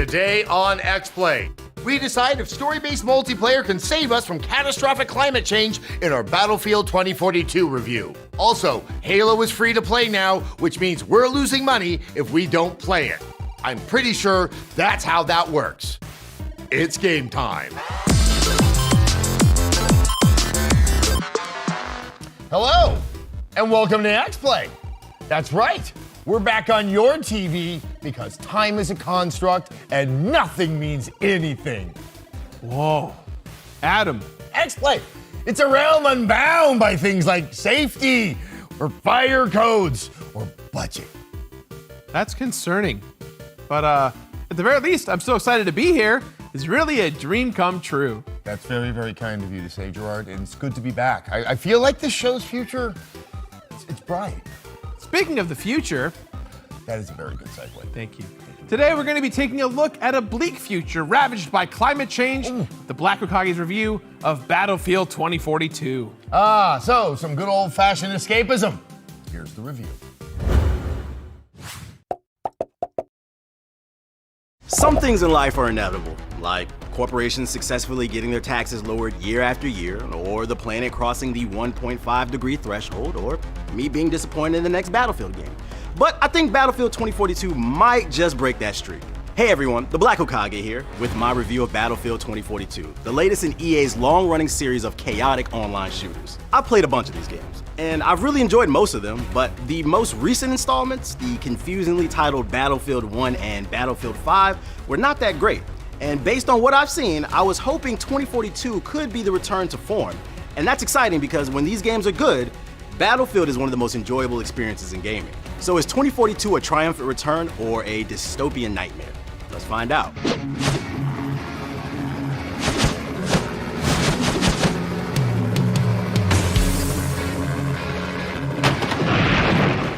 Today on XPlay, we decide if story-based multiplayer can save us from catastrophic climate change in our Battlefield 2042 review. Also, Halo is free to play now, which means we're losing money if we don't play it. I'm pretty sure that's how that works. It's game time. Hello, and welcome to XPlay. That's right, we're back on your TV because time is a construct and nothing means anything. Whoa. Adam. XPlay, it's a realm unbound by things like safety, or fire codes, or budget. That's concerning. But at the very least, I'm so excited to be here. It's really a dream come true. That's very, very kind of you to say, Gerard, and it's good to be back. I feel like this show's future, it's bright. Speaking of the future. That is a very good segue. Thank you. Today we're going to be taking a look at a bleak future ravaged by climate change, the Black Hokage's review of Battlefield 2042. So some good old-fashioned escapism. Here's the review. Some things in life are inevitable, like corporations successfully getting their taxes lowered year after year, or the planet crossing the 1.5 degree threshold, or me being disappointed in the next Battlefield game. But I think Battlefield 2042 might just break that streak. Hey everyone, the Black Hokage here with my review of Battlefield 2042, the latest in EA's long-running series of chaotic online shooters. I've played a bunch of these games, and I've really enjoyed most of them, but the most recent installments, the confusingly titled Battlefield 1 and Battlefield 5, were not that great. And based on what I've seen, I was hoping 2042 could be the return to form. And that's exciting because when these games are good, Battlefield is one of the most enjoyable experiences in gaming. So is 2042 a triumphant return or a dystopian nightmare? Let's find out.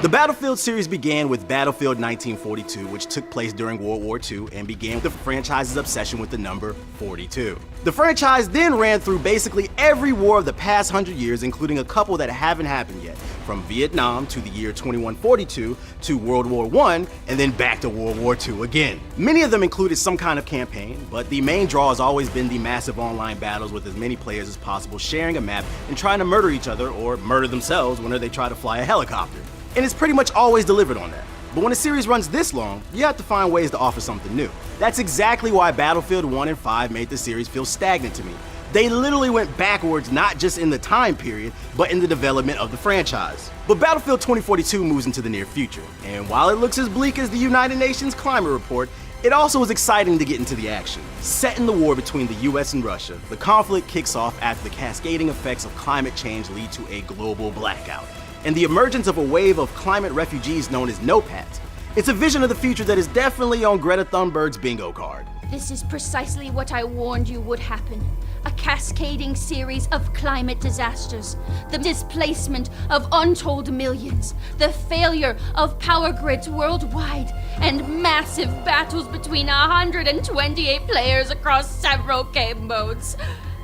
The Battlefield series began with Battlefield 1942, which took place during World War II and began with the franchise's obsession with the number 42. The franchise then ran through basically every war of the past 100 years, including a couple that haven't happened yet, from Vietnam to the year 2142 to World War I, and then back to World War II again. Many of them included some kind of campaign, but the main draw has always been the massive online battles with as many players as possible sharing a map and trying to murder each other or murder themselves whenever they try to fly a helicopter. And it's pretty much always delivered on that. But when a series runs this long, you have to find ways to offer something new. That's exactly why Battlefield 1 and 5 made the series feel stagnant to me. They literally went backwards not just in the time period, but in the development of the franchise. But Battlefield 2042 moves into the near future, and while it looks as bleak as the United Nations climate report, it also is exciting to get into the action. Set in the war between the US and Russia, the conflict kicks off after the cascading effects of climate change lead to a global blackout, and the emergence of a wave of climate refugees known as NOPADs. It's a vision of the future that is definitely on Greta Thunberg's bingo card. This is precisely what I warned you would happen. A cascading series of climate disasters, the displacement of untold millions, the failure of power grids worldwide, and massive battles between 128 players across several game modes.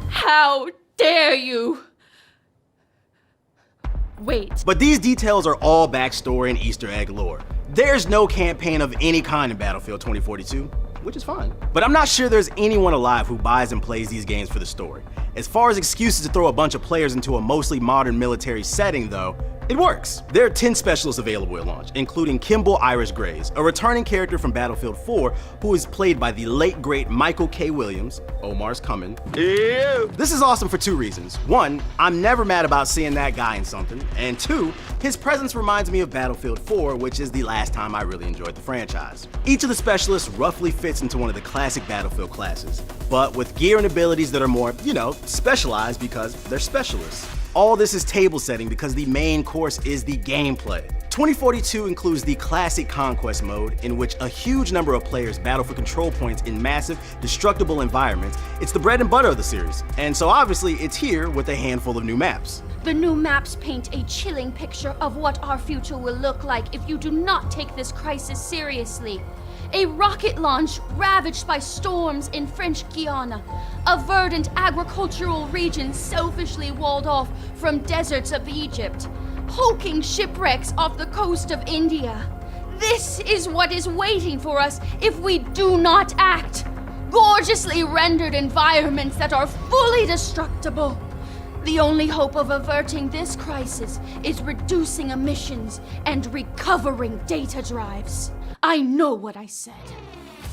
How dare you? Wait. But these details are all backstory and Easter egg lore. There's no campaign of any kind in Battlefield 2042, which is fine. But I'm not sure there's anyone alive who buys and plays these games for the story. As far as excuses to throw a bunch of players into a mostly modern military setting though, it works. There are 10 specialists available at launch, including Kimball Irish Grays, a returning character from Battlefield 4 who is played by the late great Michael K. Williams. Omar's coming. Ew. This is awesome for two reasons. One, I'm never mad about seeing that guy in something. And two, his presence reminds me of Battlefield 4, which is the last time I really enjoyed the franchise. Each of the specialists roughly fits into one of the classic Battlefield classes, but with gear and abilities that are more, specialized because they're specialists. All this is table setting because the main course is the gameplay. 2042 includes the classic conquest mode, in which a huge number of players battle for control points in massive, destructible environments. It's the bread and butter of the series, and so obviously it's here with a handful of new maps. The new maps paint a chilling picture of what our future will look like if you do not take this crisis seriously. A rocket launch ravaged by storms in French Guiana, a verdant agricultural region selfishly walled off from deserts of Egypt, hulking shipwrecks off the coast of India. This is what is waiting for us if we do not act. Gorgeously rendered environments that are fully destructible. The only hope of averting this crisis is reducing emissions and recovering data drives. I know what I said.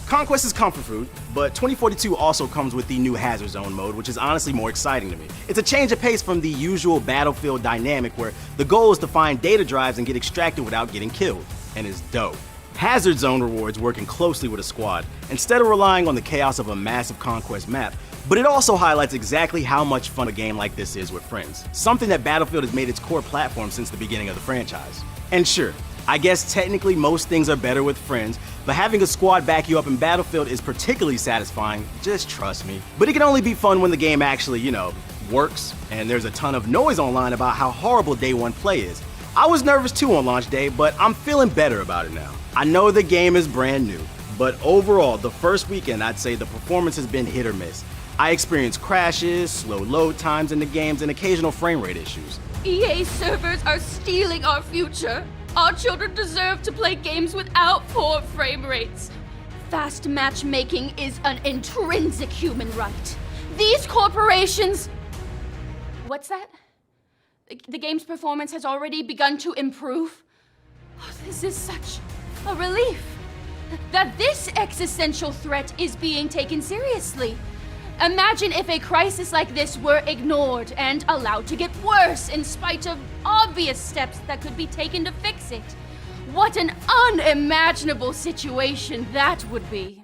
Conquest is comfort food, but 2042 also comes with the new Hazard Zone mode, which is honestly more exciting to me. It's a change of pace from the usual Battlefield dynamic where the goal is to find data drives and get extracted without getting killed, and it's dope. Hazard Zone rewards working closely with a squad, instead of relying on the chaos of a massive Conquest map, but it also highlights exactly how much fun a game like this is with friends, something that Battlefield has made its core platform since the beginning of the franchise. And sure, I guess technically most things are better with friends, but having a squad back you up in Battlefield is particularly satisfying, just trust me. But it can only be fun when the game actually, works, and there's a ton of noise online about how horrible day one play is. I was nervous too on launch day, but I'm feeling better about it now. I know the game is brand new, but overall, the first weekend I'd say the performance has been hit or miss. I experienced crashes, slow load times in the games, and occasional frame rate issues. EA servers are stealing our future. Our children deserve to play games without poor frame rates. Fast matchmaking is an intrinsic human right. These corporations... What's that? The game's performance has already begun to improve? Oh, this is such a relief. That this existential threat is being taken seriously. Imagine if a crisis like this were ignored and allowed to get worse in spite of obvious steps that could be taken to fix it. What an unimaginable situation that would be.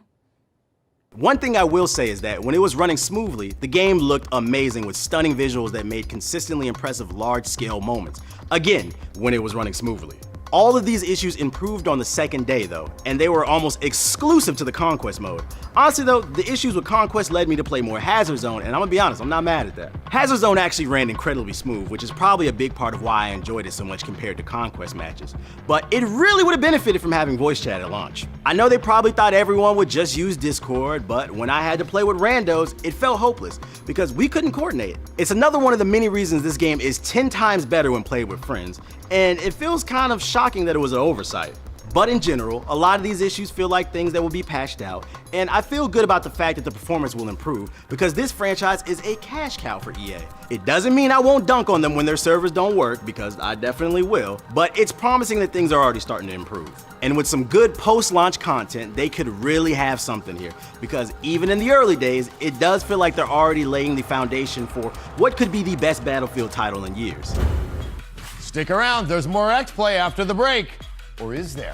One thing I will say is that when it was running smoothly, the game looked amazing with stunning visuals that made consistently impressive large-scale moments. Again, when it was running smoothly. All of these issues improved on the second day though, and they were almost exclusive to the Conquest mode. Honestly though, the issues with Conquest led me to play more Hazard Zone, and I'm gonna be honest, I'm not mad at that. Hazard Zone actually ran incredibly smooth, which is probably a big part of why I enjoyed it so much compared to Conquest matches. But it really would have benefited from having voice chat at launch. I know they probably thought everyone would just use Discord, but when I had to play with randos, it felt hopeless, because we couldn't coordinate. It's another one of the many reasons this game is 10 times better when played with friends, and it feels kind of shocking that it was an oversight. But in general, a lot of these issues feel like things that will be patched out, and I feel good about the fact that the performance will improve, because this franchise is a cash cow for EA. It doesn't mean I won't dunk on them when their servers don't work, because I definitely will, but it's promising that things are already starting to improve. And with some good post-launch content, they could really have something here, because even in the early days, it does feel like they're already laying the foundation for what could be the best Battlefield title in years. Stick around, there's more XPlay after the break. Or is there?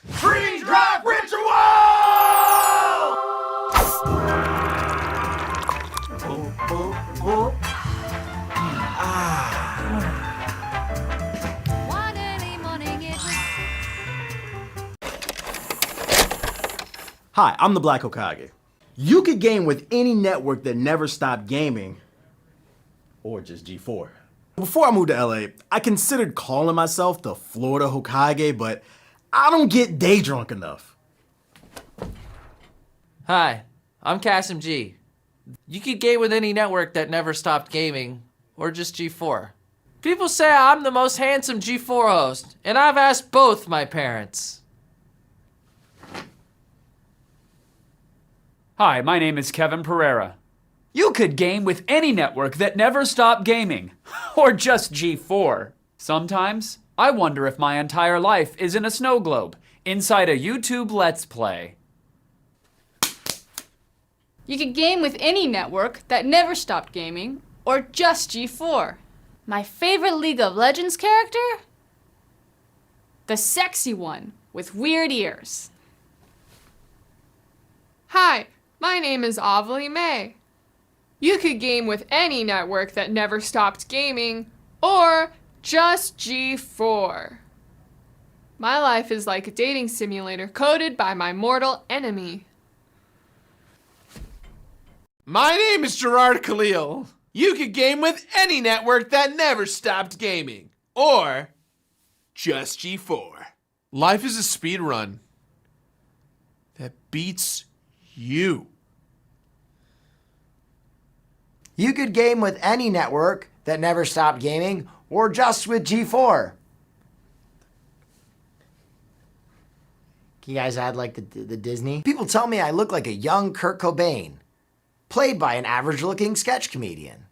Freeze Drive Ritual! Hi, I'm the Black Hokage. You could game with any network that never stopped gaming, or just G4. Before I moved to LA, I considered calling myself the Florida Hokage, but I don't get day drunk enough. Hi, I'm Kasim G. You could game with any network that never stopped gaming, or just G4. People say I'm the most handsome G4 host, and I've asked both my parents. Hi, my name is Kevin Pereira. You could game with any network that never stopped gaming, or just G4. Sometimes, I wonder if my entire life is in a snow globe, inside a YouTube Let's Play. You could game with any network that never stopped gaming, or just G4. My favorite League of Legends character? The sexy one with weird ears. Hi, my name is Avali May. You could game with any network that never stopped gaming, or just G4. My life is like a dating simulator coded by my mortal enemy. My name is Gerard Khalil. You could game with any network that never stopped gaming. Or just G4. Life is a speed run that beats you. You could game with any network that never stopped gaming, or just with G4. Can you guys add like the Disney? People tell me I look like a young Kurt Cobain, played by an average-looking sketch comedian.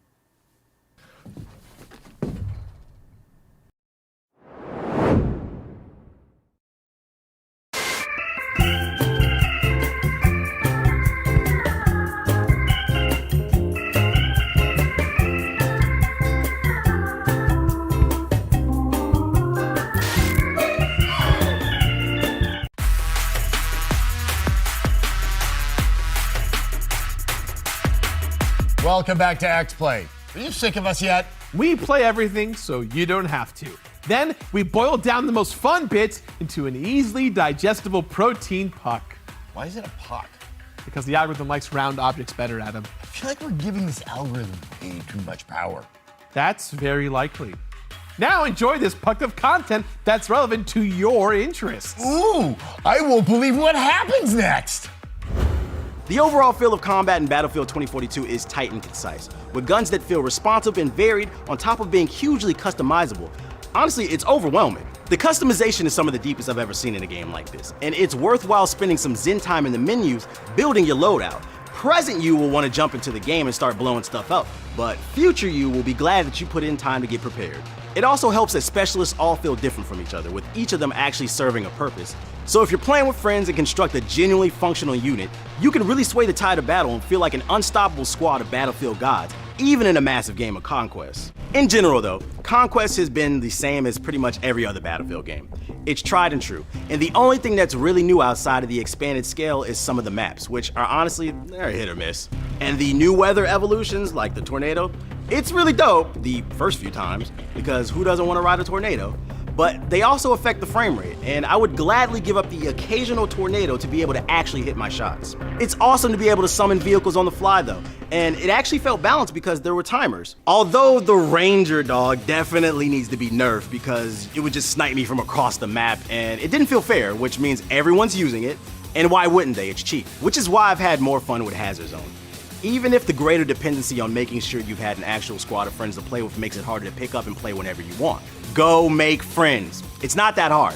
Welcome back to XPlay. Are you sick of us yet? We play everything so you don't have to. Then we boil down the most fun bits into an easily digestible protein puck. Why is it a puck? Because the algorithm likes round objects better, Adam. I feel like we're giving this algorithm way too much power. That's very likely. Now enjoy this puck of content that's relevant to your interests. Ooh, I won't believe what happens next. The overall feel of combat in Battlefield 2042 is tight and concise, with guns that feel responsive and varied on top of being hugely customizable. Honestly, it's overwhelming. The customization is some of the deepest I've ever seen in a game like this, and it's worthwhile spending some Zen time in the menus building your loadout. Present you will want to jump into the game and start blowing stuff up, but future you will be glad that you put in time to get prepared. It also helps that specialists all feel different from each other, with each of them actually serving a purpose. So if you're playing with friends and construct a genuinely functional unit, you can really sway the tide of battle and feel like an unstoppable squad of Battlefield gods, even in a massive game of Conquest. In general though, Conquest has been the same as pretty much every other Battlefield game. It's tried and true, and the only thing that's really new outside of the expanded scale is some of the maps, which are honestly, they're hit or miss. And the new weather evolutions, like the tornado, it's really dope the first few times, because who doesn't want to ride a tornado? But they also affect the frame rate, and I would gladly give up the occasional tornado to be able to actually hit my shots. It's awesome to be able to summon vehicles on the fly though, and it actually felt balanced because there were timers. Although the Ranger dog definitely needs to be nerfed because it would just snipe me from across the map, and it didn't feel fair, which means everyone's using it, and why wouldn't they? It's cheap. Which is why I've had more fun with Hazard Zone. Even if the greater dependency on making sure you've had an actual squad of friends to play with makes it harder to pick up and play whenever you want. Go make friends. It's not that hard.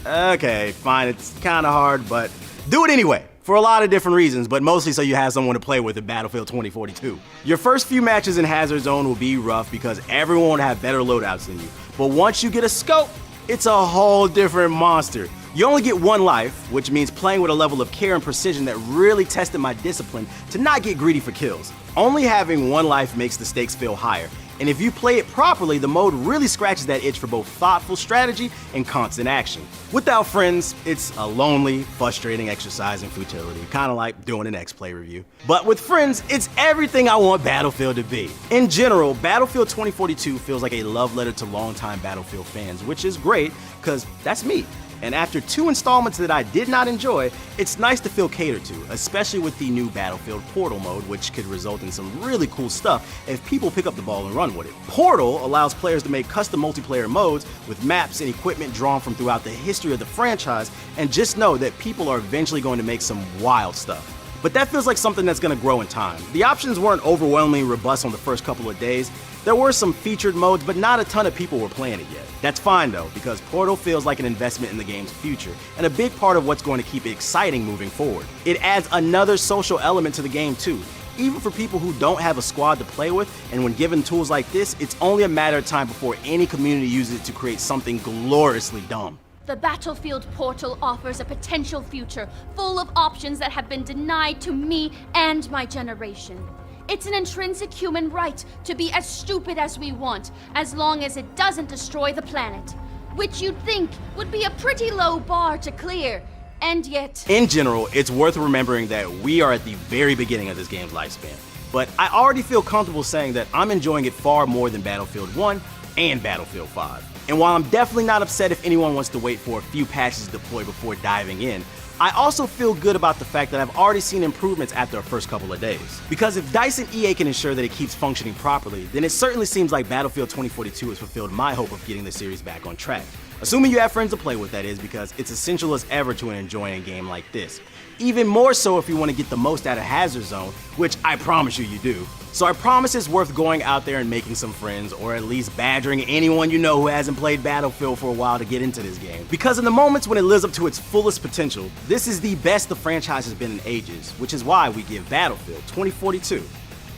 Okay, fine, it's kinda hard, but do it anyway. For a lot of different reasons, but mostly so you have someone to play with in Battlefield 2042. Your first few matches in Hazard Zone will be rough because everyone will have better loadouts than you. But once you get a scope, it's a whole different monster. You only get one life, which means playing with a level of care and precision that really tested my discipline to not get greedy for kills. Only having one life makes the stakes feel higher, and if you play it properly, the mode really scratches that itch for both thoughtful strategy and constant action. Without friends, it's a lonely, frustrating exercise in futility, kinda like doing an XPlay review. But with friends, it's everything I want Battlefield to be. In general, Battlefield 2042 feels like a love letter to longtime Battlefield fans, which is great, cause that's me. And after 2 installments that I did not enjoy, it's nice to feel catered to, especially with the new Battlefield Portal mode, which could result in some really cool stuff if people pick up the ball and run with it. Portal allows players to make custom multiplayer modes with maps and equipment drawn from throughout the history of the franchise, and just know that people are eventually going to make some wild stuff. But that feels like something that's going to grow in time. The options weren't overwhelmingly robust on the first couple of days. There were some featured modes, but not a ton of people were playing it yet. That's fine though, because Portal feels like an investment in the game's future, and a big part of what's going to keep it exciting moving forward. It adds another social element to the game too. Even for people who don't have a squad to play with, and when given tools like this, it's only a matter of time before any community uses it to create something gloriously dumb. The Battlefield Portal offers a potential future full of options that have been denied to me and my generation. It's an intrinsic human right to be as stupid as we want, as long as it doesn't destroy the planet, which you'd think would be a pretty low bar to clear, and yet... In general, it's worth remembering that we are at the very beginning of this game's lifespan. But I already feel comfortable saying that I'm enjoying it far more than Battlefield 1 and Battlefield 5. And while I'm definitely not upset if anyone wants to wait for a few patches to deploy before diving in, I also feel good about the fact that I've already seen improvements after the first couple of days. Because if DICE and EA can ensure that it keeps functioning properly, then it certainly seems like Battlefield 2042 has fulfilled my hope of getting the series back on track. Assuming you have friends to play with, that is, because it's essential as ever to enjoy a game like this. Even more so if you want to get the most out of Hazard Zone, which I promise you do. So I promise it's worth going out there and making some friends, or at least badgering anyone you know who hasn't played Battlefield for a while to get into this game. Because in the moments when it lives up to its fullest potential, this is the best the franchise has been in ages, which is why we give Battlefield 2042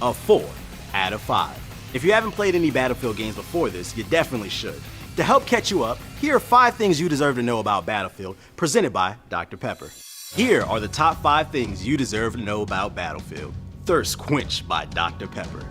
a 4 out of 5. If you haven't played any Battlefield games before this, you definitely should. To help catch you up, here are 5 things you deserve to know about Battlefield, presented by Dr. Pepper. Here are the top 5 things you deserve to know about Battlefield. Thirst Quench by Dr. Pepper.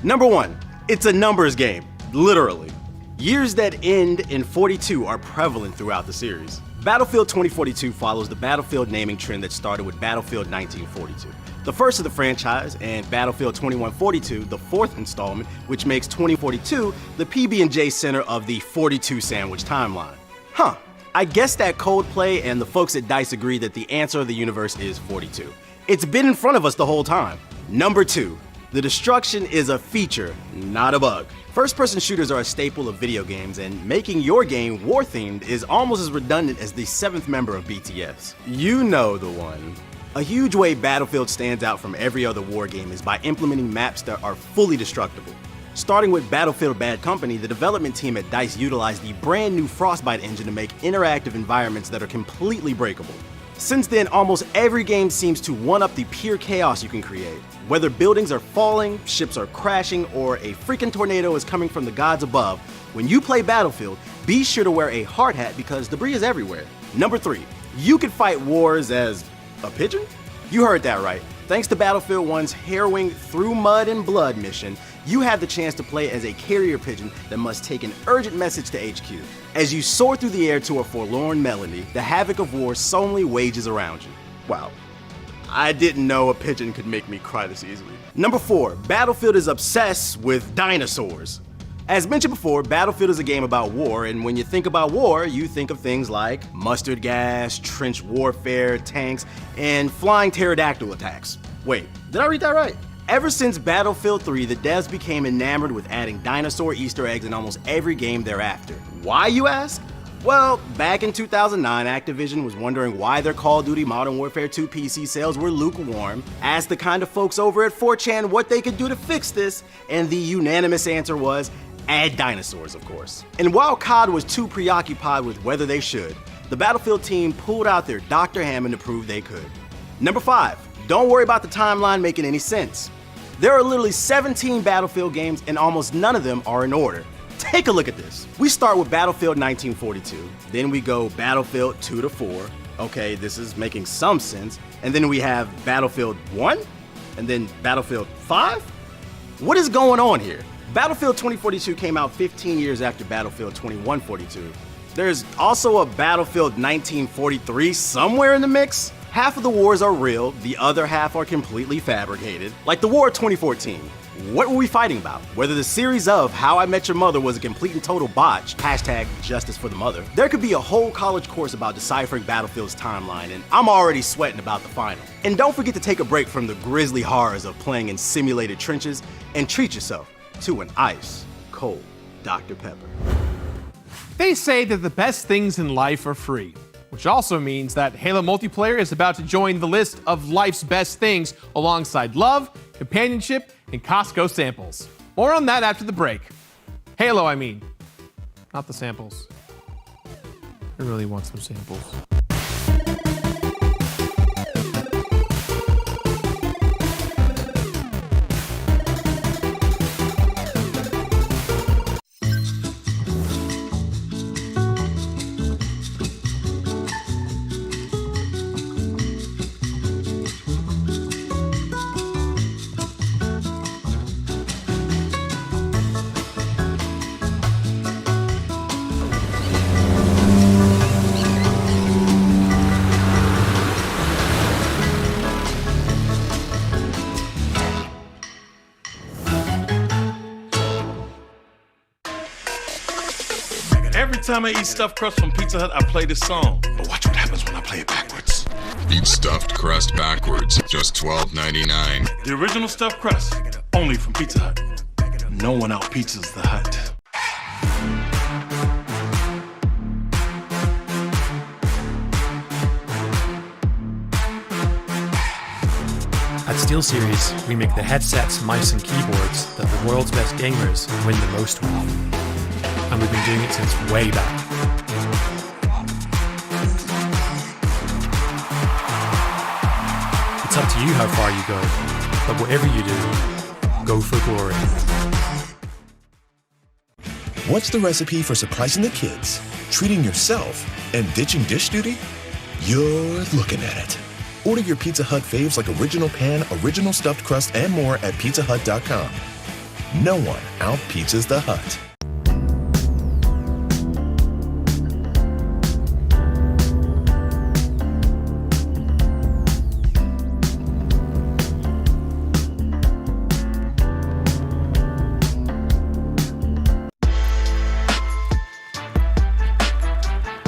Number 1, it's a numbers game, literally. Years that end in 42 are prevalent throughout the series. Battlefield 2042 follows the Battlefield naming trend that started with Battlefield 1942, the first of the franchise, and Battlefield 2142, the 4th installment, which makes 2042 the PB&J center of the 42 sandwich timeline. Huh, I guess that Coldplay and the folks at DICE agree that the answer of the universe is 42. It's been in front of us the whole time. Number 2, the destruction is a feature, not a bug. First-person shooters are a staple of video games, and making your game war-themed is almost as redundant as the 7th member of BTS. You know the one. A huge way Battlefield stands out from every other war game is by implementing maps that are fully destructible. Starting with Battlefield Bad Company, the development team at DICE utilized the brand new Frostbite engine to make interactive environments that are completely breakable. Since then, almost every game seems to one-up the pure chaos you can create. Whether buildings are falling, ships are crashing, or a freaking tornado is coming from the gods above, when you play Battlefield, be sure to wear a hard hat because debris is everywhere. Number 3, you can fight wars as a pigeon? You heard that right. Thanks to Battlefield 1's harrowing Through Mud and Blood mission, you have the chance to play as a carrier pigeon that must take an urgent message to HQ. As you soar through the air to a forlorn melody, the havoc of war sullenly wages around you. Wow. I didn't know a pigeon could make me cry this easily. Number 4, Battlefield is obsessed with dinosaurs. As mentioned before, Battlefield is a game about war, and when you think about war, you think of things like mustard gas, trench warfare, tanks, and flying pterodactyl attacks. Wait, did I read that right? Ever since Battlefield 3, the devs became enamored with adding dinosaur Easter eggs in almost every game thereafter. Why, you ask? Well, back in 2009, Activision was wondering why their Call of Duty Modern Warfare 2 PC sales were lukewarm, asked the kind of folks over at 4chan what they could do to fix this, and the unanimous answer was, add dinosaurs, of course. And while COD was too preoccupied with whether they should, the Battlefield team pulled out their Dr. Hammond to prove they could. Number 5, don't worry about the timeline making any sense. There are literally 17 Battlefield games and almost none of them are in order. Take a look at this. We start with Battlefield 1942, then we go Battlefield 2 to 4. Okay, this is making some sense. And then we have Battlefield 1, and then Battlefield 5? What is going on here? Battlefield 2042 came out 15 years after Battlefield 2142. There's also a Battlefield 1943 somewhere in the mix. Half of the wars are real, the other half are completely fabricated. Like the War of 2014. What were we fighting about? Whether the series of How I Met Your Mother was a complete and total botch, hashtag justice for the mother. There could be a whole college course about deciphering Battlefield's timeline, and I'm already sweating about the final. And don't forget to take a break from the grisly horrors of playing in simulated trenches and treat yourself to an ice cold Dr. Pepper. They say that the best things in life are free, which also means that Halo multiplayer is about to join the list of life's best things alongside love, companionship, and Costco samples. More on that after the break. Halo, I mean. Not the samples. I really want some samples. Every time I eat stuffed crust from Pizza Hut, I play this song. But watch what happens when I play it backwards. Eat stuffed crust backwards, just $12.99. The original stuffed crust, only from Pizza Hut. No one out pizzas the Hut. At SteelSeries, we make the headsets, mice, and keyboards that the world's best gamers win the most with. And we've been doing it since way back. It's up to you how far you go, but whatever you do, go for glory. What's the recipe for surprising the kids, treating yourself, and ditching dish duty? You're looking at it. Order your Pizza Hut faves like original pan, original stuffed crust, and more at pizzahut.com. No one out-pizzas the Hut.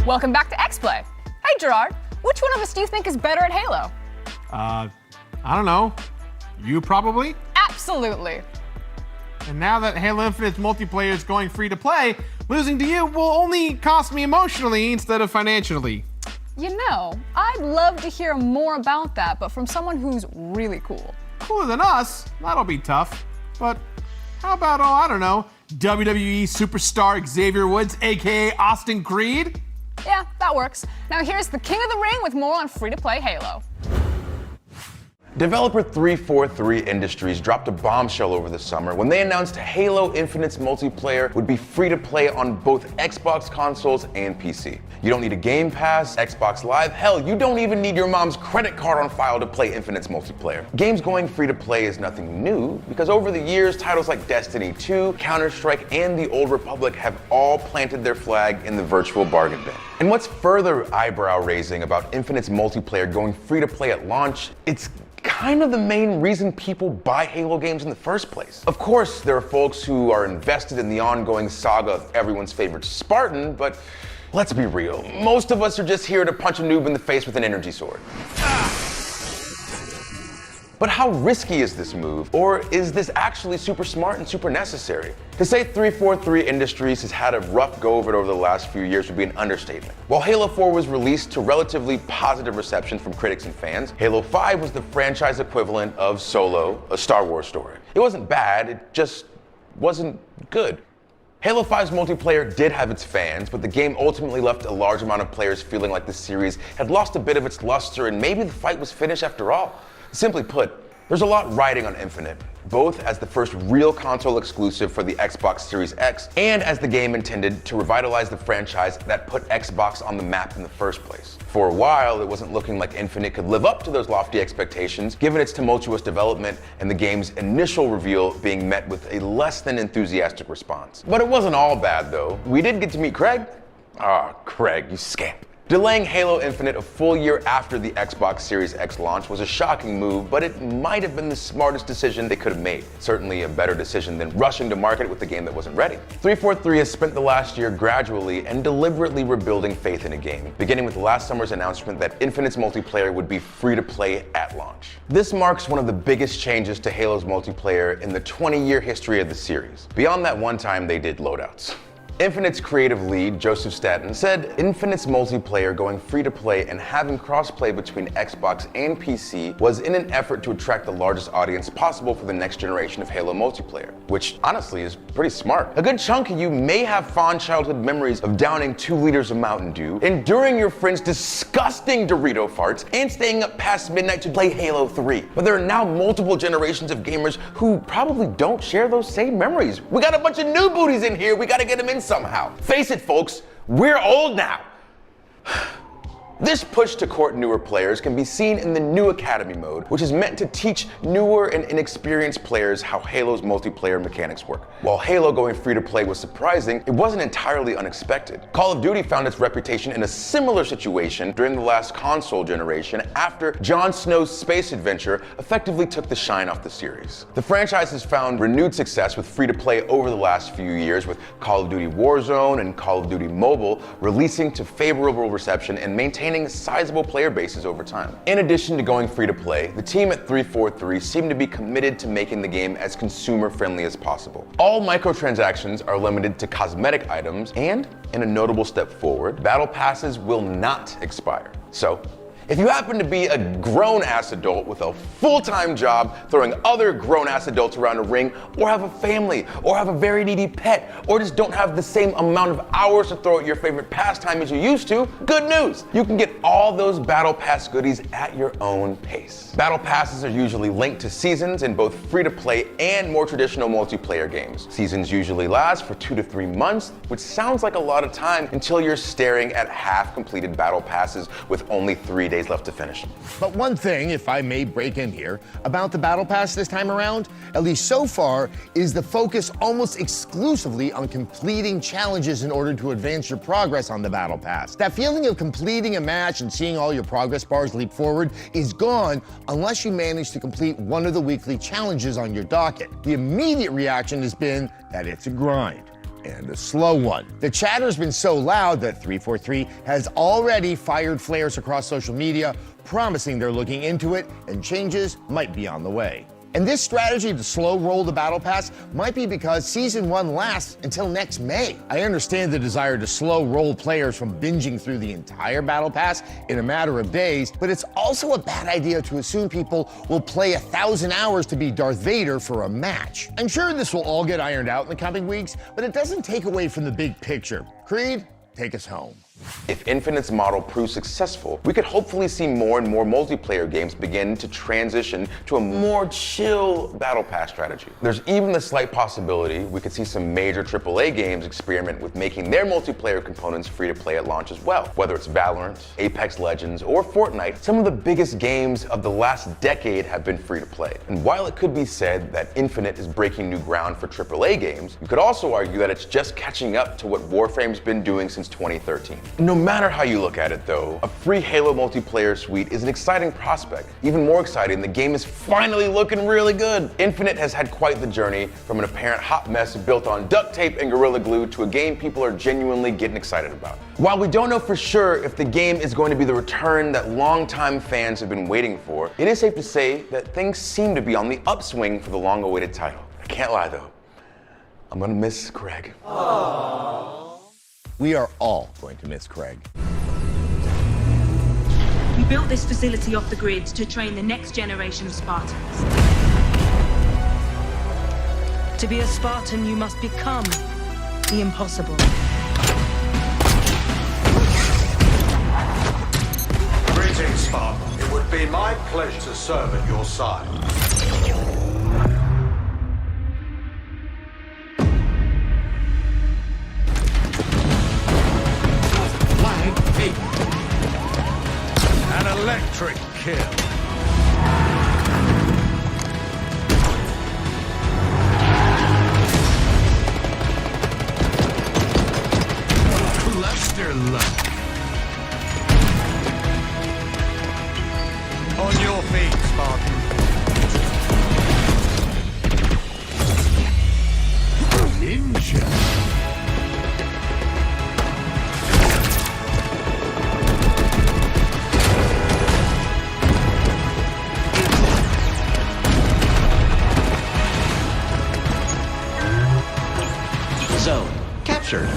Welcome back to XPlay. Hey Gerard, which one of us do you think is better at Halo? I don't know. You probably? Absolutely. And now that Halo Infinite's multiplayer is going free to play, losing to you will only cost me emotionally instead of financially. You know, I'd love to hear more about that, but from someone who's really cool. Cooler than us? That'll be tough. But how about, I don't know, WWE superstar Xavier Woods, aka Austin Creed? Yeah, that works. Now here's the King of the Ring with more on free-to-play Halo. Developer 343 Industries dropped a bombshell over the summer when they announced Halo Infinite's multiplayer would be free to play on both Xbox consoles and PC. You don't need a Game Pass, Xbox Live, hell, you don't even need your mom's credit card on file to play Infinite's multiplayer. Games going free to play is nothing new, because over the years, titles like Destiny 2, Counter-Strike, and The Old Republic have all planted their flag in the virtual bargain bin. And what's further eyebrow-raising about Infinite's multiplayer going free to play at launch, it's kind of the main reason people buy Halo games in the first place. Of course, there are folks who are invested in the ongoing saga of everyone's favorite Spartan, but let's be real. Most of us are just here to punch a noob in the face with an energy sword. But how risky is this move? Or is this actually super smart and super necessary? To say 343 Industries has had a rough go of it over the last few years would be an understatement. While Halo 4 was released to relatively positive reception from critics and fans, Halo 5 was the franchise equivalent of Solo, a Star Wars story. It wasn't bad, it just wasn't good. Halo 5's multiplayer did have its fans, but the game ultimately left a large amount of players feeling like the series had lost a bit of its luster and maybe the fight was finished after all. Simply put, there's a lot riding on Infinite, both as the first real console exclusive for the Xbox Series X and as the game intended to revitalize the franchise that put Xbox on the map in the first place. For a while, it wasn't looking like Infinite could live up to those lofty expectations, given its tumultuous development and the game's initial reveal being met with a less than enthusiastic response. But it wasn't all bad, though. We did get to meet Craig. Craig, you scamp. Delaying Halo Infinite a full year after the Xbox Series X launch was a shocking move, but it might have been the smartest decision they could have made. Certainly a better decision than rushing to market with a game that wasn't ready. 343 has spent the last year gradually and deliberately rebuilding faith in a game, beginning with last summer's announcement that Infinite's multiplayer would be free to play at launch. This marks one of the biggest changes to Halo's multiplayer in the 20-year history of the series. Beyond that one time they did loadouts. Infinite's creative lead, Joseph Staten, said Infinite's multiplayer going free to play and having crossplay between Xbox and PC was in an effort to attract the largest audience possible for the next generation of Halo multiplayer, which honestly is pretty smart. A good chunk of you may have fond childhood memories of downing 2 liters of Mountain Dew, enduring your friends' disgusting Dorito farts, and staying up past midnight to play Halo 3. But there are now multiple generations of gamers who probably don't share those same memories. We got a bunch of new booties in here, we gotta get them in somehow. Face it, folks, we're old now. This push to court newer players can be seen in the New Academy mode, which is meant to teach newer and inexperienced players how Halo's multiplayer mechanics work. While Halo going free to play was surprising, it wasn't entirely unexpected. Call of Duty found its reputation in a similar situation during the last console generation after Jon Snow's space adventure effectively took the shine off the series. The franchise has found renewed success with free to play over the last few years, with Call of Duty Warzone and Call of Duty Mobile releasing to favorable reception and maintaining sizable player bases over time. In addition to going free to play, the team at 343 seem to be committed to making the game as consumer friendly as possible. All microtransactions are limited to cosmetic items, and in a notable step forward, battle passes will not expire. So, if you happen to be a grown-ass adult with a full-time job throwing other grown-ass adults around a ring, or have a family, or have a very needy pet, or just don't have the same amount of hours to throw at your favorite pastime as you used to, good news! You can get all those Battle Pass goodies at your own pace. Battle Passes are usually linked to seasons in both free-to-play and more traditional multiplayer games. Seasons usually last for 2 to 3 months, which sounds like a lot of time until you're staring at half-completed Battle Passes with only 3 days left to finish. But one thing, if I may break in here, about the Battle Pass this time around, at least so far, is the focus almost exclusively on completing challenges in order to advance your progress on the Battle Pass. That feeling of completing a match and seeing all your progress bars leap forward is gone unless you manage to complete one of the weekly challenges on your docket. The immediate reaction has been that it's a grind. And a slow one. The chatter's been so loud that 343 has already fired flares across social media, promising they're looking into it and changes might be on the way. And this strategy to slow roll the Battle Pass might be because Season 1 lasts until next May. I understand the desire to slow roll players from binging through the entire Battle Pass in a matter of days, but it's also a bad idea to assume people will play 1,000 hours to be Darth Vader for a match. I'm sure this will all get ironed out in the coming weeks, but it doesn't take away from the big picture. Creed, take us home. If Infinite's model proves successful, we could hopefully see more and more multiplayer games begin to transition to a more chill Battle Pass strategy. There's even the slight possibility we could see some major AAA games experiment with making their multiplayer components free to play at launch as well. Whether it's Valorant, Apex Legends, or Fortnite, some of the biggest games of the last decade have been free to play. And while it could be said that Infinite is breaking new ground for AAA games, you could also argue that it's just catching up to what Warframe's been doing since 2013. No matter how you look at it though, a free Halo multiplayer suite is an exciting prospect. Even more exciting, the game is finally looking really good. Infinite has had quite the journey from an apparent hot mess built on duct tape and Gorilla Glue to a game people are genuinely getting excited about. While we don't know for sure if the game is going to be the return that longtime fans have been waiting for, it is safe to say that things seem to be on the upswing for the long-awaited title. I can't lie though, I'm gonna miss Craig. Aww. We are all going to miss Craig. We built this facility off the grid to train the next generation of Spartans. To be a Spartan, you must become the impossible. Greetings, Spartan. It would be my pleasure to serve at your side. An electric kill. Cluster luck. On your feet, Spartan. Ninja. Zone captured.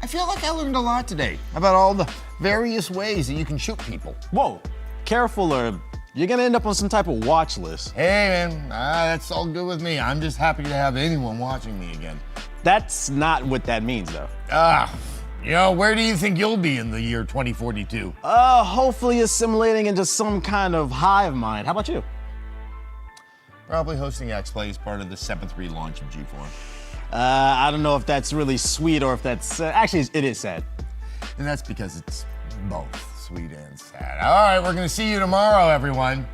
I feel like I learned a lot today about all the various ways that you can shoot people. Whoa, careful or you're gonna end up on some type of watch list. Hey man, that's all good with me. I'm just happy to have anyone watching me again. That's not what that means though. Yo, where do you think you'll be in the year 2042? Hopefully assimilating into some kind of hive mind. How about you? Probably hosting XPlay as part of the 7th relaunch of G4. I don't know if that's really sweet or if that's... actually, it is sad. And that's because it's both sweet and sad. All right, we're gonna see you tomorrow, everyone.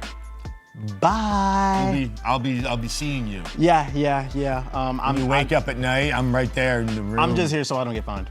Bye. I'll be seeing you. Yeah. When you wake up at night, I'm right there in the room. I'm just here so I don't get fined.